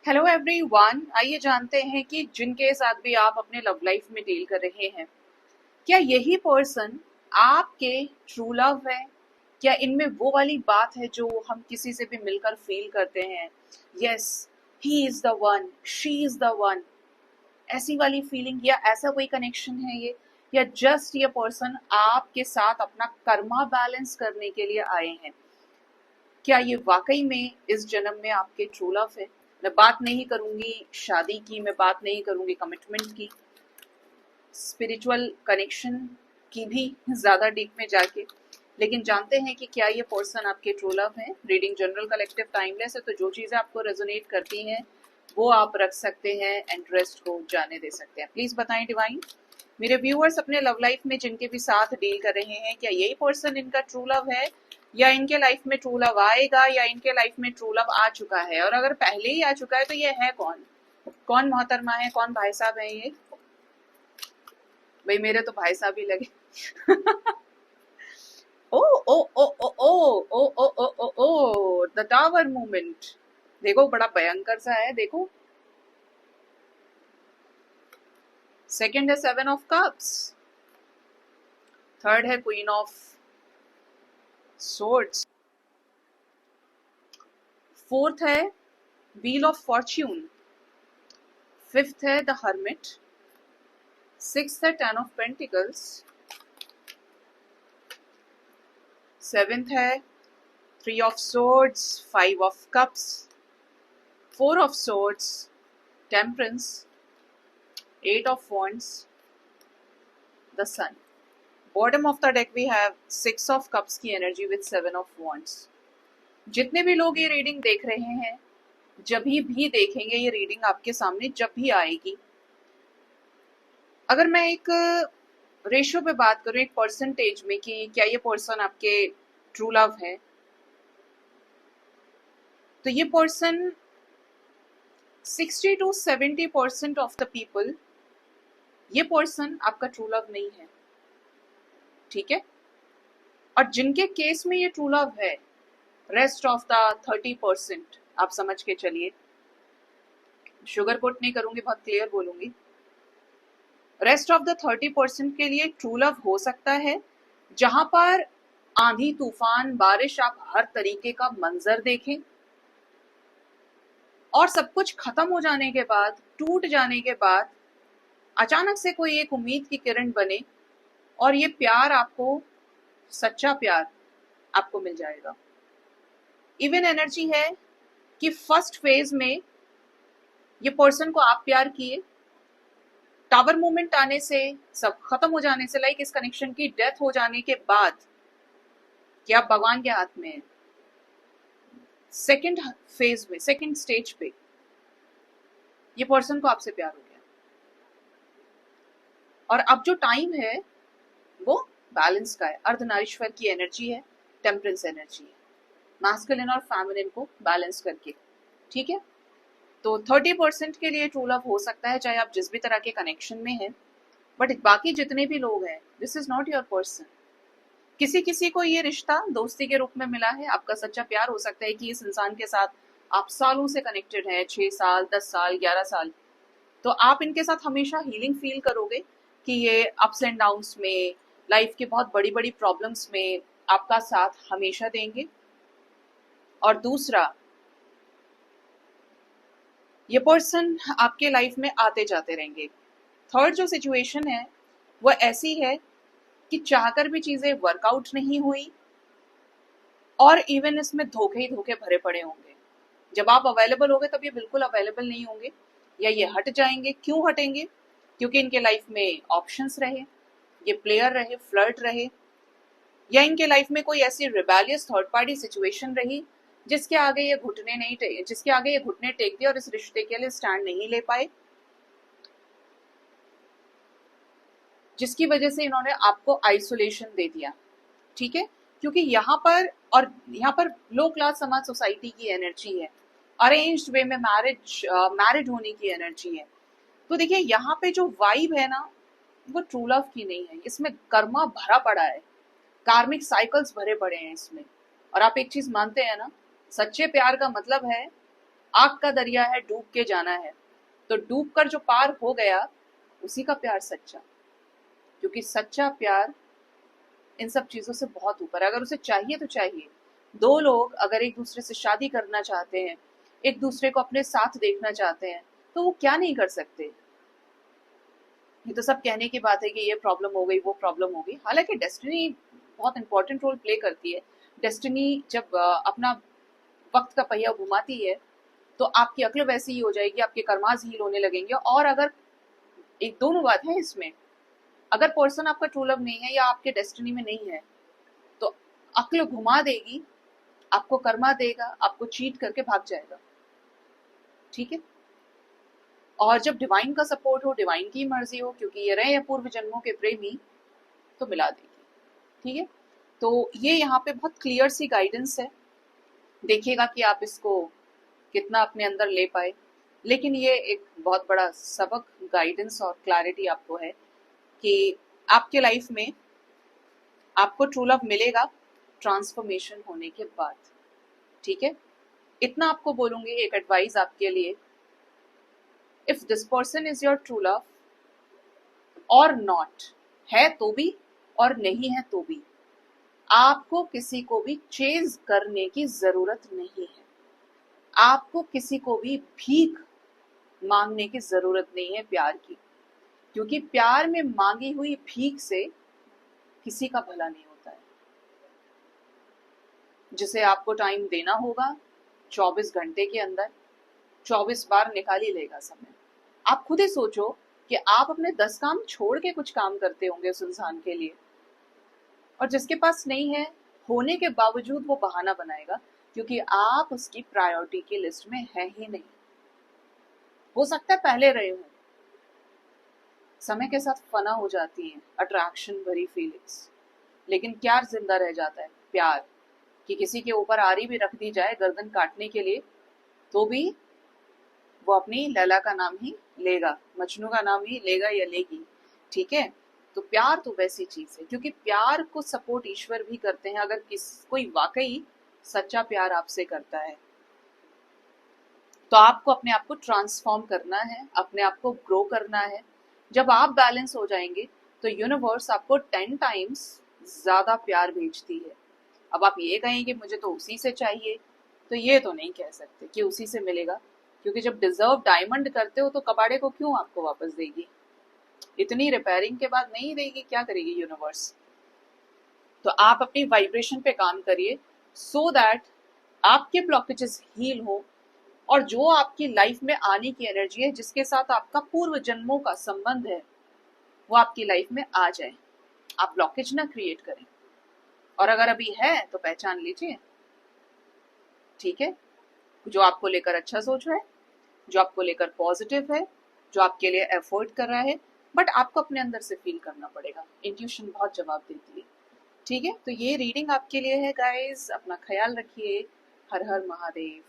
Hello everyone, आइए जानते हैं कि जिनके साथ भी आप अपने लव लाइफ में डील कर रहे हैं, क्या यही पर्सन आपके ट्रू लव है? क्या इनमें वो वाली बात है जो हम किसी से भी मिलकर फील करते हैं, yes he is the one, she is the one, ऐसी वाली फीलिंग, या ऐसा कोई कनेक्शन है ये, या जस्ट ये पर्सन आपके साथ अपना कर्मा बैलेंस करने के लिए आए हैं? क्या ये वाकई में इस जन्म में आपके ट्रू लव है? मैं बात नहीं करूंगी शादी की, मैं बात नहीं करूंगी कमिटमेंट की, स्पिरिचुअल कनेक्शन की भी ज्यादा डीप में जाके, लेकिन जानते हैं कि क्या ये पर्सन आपके ट्रू लव है। रीडिंग जनरल कलेक्टिव टाइमलेस है, तो जो चीजें आपको रेजोनेट करती हैं वो आप रख सकते हैं एंड रेस्ट को जाने दे सकते हैं। प्लीज बताएं डिवाइन, मेरे व्यूअर्स अपने लव लाइफ में जिनके भी साथ डील कर रहे हैं, क्या यही पर्सन इनका ट्रू लव है, या इनके लाइफ में ट्रू लव आएगा, या इनके लाइफ में ट्रू लव आ चुका है? और अगर पहले ही आ चुका है तो ये है कौन? कौन मोहतरमा है, कौन भाई साहब है ये? भाई मेरे तो भाई साहब ही लगे। ओ ओ ओ ओ ओ ओ ओ ओ ओ ओ द टावर मूवमेंट, देखो बड़ा भयंकर सा है। देखो सेकंड है सेवन ऑफ कप्स, थर्ड है क्वीन ऑफ swords, फोर्थ है व्हील ऑफ फॉर्च्यून, फिफ्थ है द हर्मिट, सिक्स्थ है टेन ऑफ पेंटिकल्स, सेवेंथ है three of swords, five of cups, four of swords, temperance, eight of wands, the sun. Bottom of the deck we have six of cups की energy with seven of wands। जितने भी लोग ये reading देख रहे हैं, जब भी देखेंगे ये रीडिंग आपके सामने जब भी आएगी, अगर मैं एक रेशियो पे बात करूं, एक परसेंटेज में कि क्या ये पर्सन आपके ट्रू लव है, तो ये person 60 to 70% of the people, ये पर्सन आपका ट्रू लव नहीं है। ठीक है, और जिनके केस में ये ट्रू लव है, रेस्ट ऑफ द 30% आप समझ के चलिए, शुगर कोट नहीं करूंगी, बहुत क्लियर बोलूंगी। रेस्ट ऑफ द 30% के लिए ट्रू लव हो सकता है जहां पर आंधी तूफान बारिश आप हर तरीके का मंजर देखें, और सब कुछ खत्म हो जाने के बाद, टूट जाने के बाद अचानक से कोई एक उम्मीद की किरण बने और ये प्यार आपको, सच्चा प्यार आपको मिल जाएगा। इवन एनर्जी है कि फर्स्ट फेज में ये पर्सन को आप प्यार किए, टावर मूवमेंट आने से, सब खत्म हो जाने से, लाइक इस कनेक्शन की डेथ हो जाने के बाद, कि आप भगवान के हाथ में है, सेकंड फेज में, सेकंड स्टेज पे ये पर्सन को आपसे प्यार हो गया, और अब जो टाइम है वो बैलेंस का है, अर्धनारीश्वर की एनर्जी है, टेम्परेंस एनर्जी है, मैस्कुलिन और फेमिनिन को बैलेंस करके। ठीक है, तो 30% के लिए ट्रू लव हो सकता है, चाहे आप जिस भी तरह के कनेक्शन में हैं, बट बाकी जितने भी लोग हैं, this is not your person. किसी किसी को ये रिश्ता दोस्ती के रूप में मिला है, आपका सच्चा प्यार हो सकता है कि इस इंसान के साथ आप सालों से कनेक्टेड हैं, 6 साल, 10 साल, 11 साल, तो आप इनके साथ हमेशा हीलिंग फील करोगे कि ये अप्स एंड डाउन्स में, लाइफ की बहुत बड़ी बड़ी प्रॉब्लम्स में आपका साथ हमेशा देंगे। और दूसरा, ये पर्सन आपके लाइफ में आते जाते रहेंगे। थर्ड जो सिचुएशन है वो ऐसी है कि चाहकर भी चीजें वर्कआउट नहीं हुई, और इवन इसमें धोखे ही धोखे भरे पड़े होंगे। जब आप अवेलेबल होंगे तब ये बिल्कुल अवेलेबल नहीं होंगे, या ये हट जाएंगे। क्यों हटेंगे? क्योंकि इनके लाइफ में ऑप्शंस रहे, ये प्लेयर रहे, फ्लर्ट रहे, या इनके लाइफ में कोई ऐसी रिबेलियस थर्ड पार्टी सिचुएशन रही जिसके आगे ये घुटने टेक दिए और इस रिश्ते के लिए स्टैंड नहीं ले पाए, जिसकी वजह से इन्होंने आपको आइसोलेशन दे दिया। ठीक है, क्योंकि यहाँ पर लो क्लास समाज, सोसाइटी की एनर्जी है, अरेंज्ड वे में मैरिड होने की एनर्जी है। तो देखिए यहाँ पे जो वाइब है ना, वो ट्रू लव की नहीं है, इसमें कर्मा भरा पड़ा है, कार्मिक साइकिल्स भरे पड़े हैं इसमें। और आप एक चीज मानते हैं ना, सच्चे प्यार का मतलब है आग का दरिया है, डूब के जाना है, तो डूब कर जो पार हो गया उसी का प्यार सच्चा। क्योंकि सच्चा प्यार इन सब चीजों से बहुत ऊपर है। अगर उसे चाहिए तो चाहिए। दो लोग अगर एक दूसरे से शादी करना चाहते हैं, एक दूसरे को अपने साथ देखना चाहते हैं, तो वो क्या नहीं कर सकते। ये तो सब कहने की बात है कि ये प्रॉब्लम हो गई, वो प्रॉब्लम हो गई। हालांकि डेस्टिनी बहुत इंपॉर्टेंट रोल प्ले करती है। डेस्टिनी जब अपना वक्त का पहिया घुमाती है तो आपकी अक्ल वैसी ही हो जाएगी, आपके कर्माज हील होने लगेंगे। और अगर एक दोनों बात है इसमें, अगर पर्सन आपका ट्रू लव नहीं है या आपके डेस्टिनी में नहीं है तो अक्ल घुमा देगी, आपको कर्मा देगा, आपको चीट करके भाग जाएगा। ठीक है। और जब डिवाइन का सपोर्ट हो, डिवाइन की मर्जी हो, क्योंकि ये रहे पूर्व जन्मों के प्रेमी, तो मिला देगी। ठीक है। तो ये यहाँ पे बहुत क्लियर सी गाइडेंस है। देखिएगा कि आप इसको कितना अपने अंदर ले पाए। लेकिन ये एक बहुत बड़ा सबक, गाइडेंस और क्लैरिटी आपको है कि आपके लाइफ में आपको ट्रू लव मिलेगा ट्रांसफॉर्मेशन होने के बाद। ठीक है। इतना आपको बोलूंगी, एक एडवाइस आपके लिए, if this person is your true love और नॉट, है तो भी और नहीं है तो भी, आपको किसी को भी चेज करने की जरूरत नहीं है। आपको किसी को भी भीख मांगने की जरूरत नहीं है प्यार की। क्योंकि प्यार में मांगी हुई भीख से किसी का भला नहीं होता है। जिसे आपको टाइम देना होगा 24 घंटे के अंदर 24 बार निकाल ही लेगा समय। आप खुद ही सोचो कि आप अपने 10 काम छोड़ के कुछ काम करते होंगे उस इंसान के लिए, और जिसके पास नहीं है होने के बावजूद वो बहाना बनाएगा क्योंकि आप उसकी प्रायोरिटी की लिस्ट में है ही नहीं। हो सकता है पहले रहे हो, समय के साथ फना हो जाती है अट्रैक्शन भरी फीलिंग्स, लेकिन क्या जिंदा रह जाता है? प्यार। कि किसी के ऊपर आरी भी रख दी जाए गर्दन काटने के लिए तो भी वो अपनी लैला का नाम ही लेगा, मजनू का नाम ही लेगा या लेगी। ठीक है। तो प्यार तो वैसी चीज है, क्योंकि प्यार को सपोर्ट ईश्वर भी करते हैं। अगर कोई वाकई सच्चा प्यार आपसे करता है तो आपको अपने आप को ट्रांसफॉर्म करना है, अपने आप को ग्रो करना है। जब आप बैलेंस हो जाएंगे तो यूनिवर्स आपको 10 टाइम्स ज्यादा प्यार भेजती है। अब आप ये कहें कि मुझे तो उसी से चाहिए, तो ये तो नहीं कह सकते कि उसी से मिलेगा। क्योंकि जब डिजर्व डायमंड करते हो तो कबाड़े को क्यों आपको वापस देगी? इतनी रिपेयरिंग के बाद नहीं देगी, क्या करेगी यूनिवर्स? तो आप अपनी वाइब्रेशन पे काम करिए सो दैट आपके ब्लॉकेजेस हील हो, और जो आपकी लाइफ में आने की एनर्जी है, जिसके साथ आपका पूर्व जन्मों का संबंध है, वो आपकी लाइफ में आ जाए। आप ब्लॉकेज ना क्रिएट करें। और अगर अभी है तो पहचान लीजिए। ठीक है। जो आपको लेकर अच्छा सोच रहा है, जो आपको लेकर पॉजिटिव है, जो आपके लिए एफर्ट कर रहा है, बट आपको अपने अंदर से फील करना पड़ेगा। इंट्यूशन बहुत जवाब देती है। ठीक है। तो ये रीडिंग आपके लिए है गाइस। अपना ख्याल रखिए। हर हर महादेव।